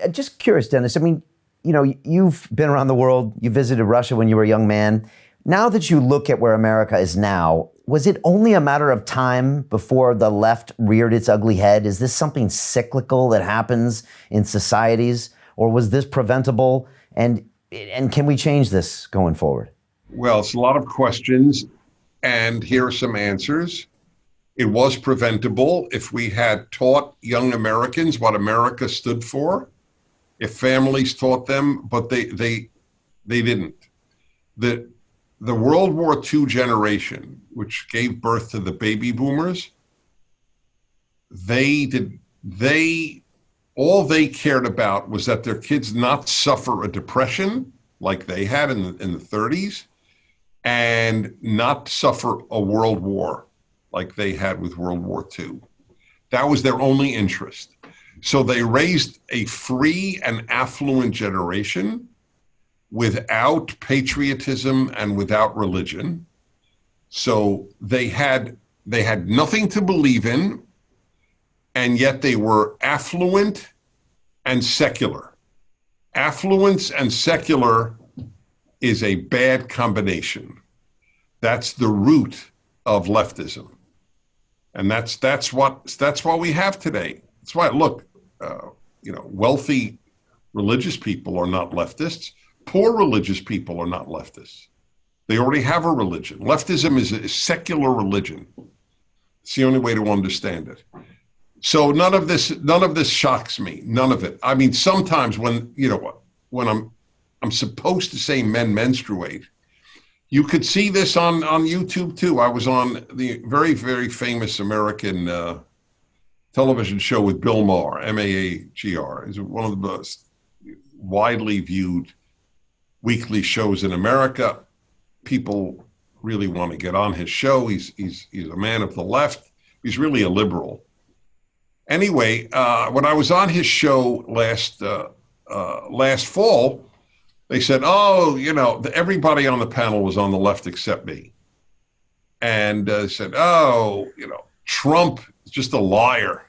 just curious, Dennis, I mean, you know, you've been around the world, you visited Russia when you were a young man. Now that you look at where America is now, was it only a matter of time before the left reared its ugly head? Is this something cyclical that happens in societies, or was this preventable? And can we change this going forward? Well, it's a lot of questions, and here are some answers. It was preventable if we had taught young Americans what America stood for, if families taught them, but they didn't. The World War II generation, which gave birth to the baby boomers, all they cared about was that their kids not suffer a depression like they had in the 30s, and not suffer a world war like they had with World War II. That was their only interest. So they raised a free and affluent generation without patriotism and without religion. So they had nothing to believe in, and yet they were affluent and secular. Affluence and secular is a bad combination. That's the root of leftism. And that's what we have today. That's why, look, wealthy religious people are not leftists. Poor religious people are not leftists. They already have a religion. Leftism is a secular religion. It's the only way to understand it. So none of this shocks me. None of it. I mean, sometimes when I'm supposed to say men menstruate, you could see this on YouTube too. I was on the very, very famous American television show with Bill Maher, M-A-A-G-R. It's one of the most widely viewed weekly shows in America. People really want to get on his show. He's a man of the left. He's really a liberal. Anyway, when I was on his show last fall, they said, everybody on the panel was on the left except me. And said, Trump is just a liar.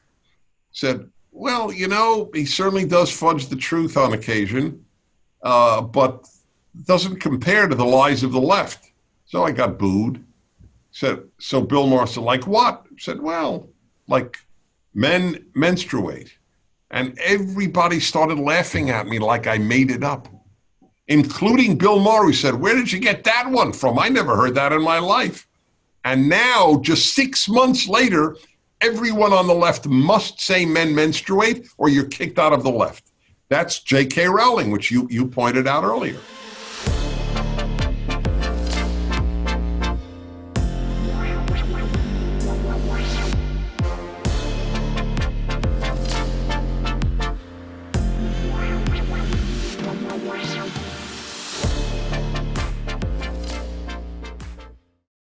Said, well, he certainly does fudge the truth on occasion, but doesn't compare to the lies of the left. So I got booed. Said, so Bill Maher said, like what? Said, well, like men menstruate. And everybody started laughing at me like I made it up, including Bill Maher, who said, where did you get that one from? I never heard that in my life. And now, just 6 months later, everyone on the left must say men menstruate or you're kicked out of the left. That's J.K. Rowling, which you pointed out earlier.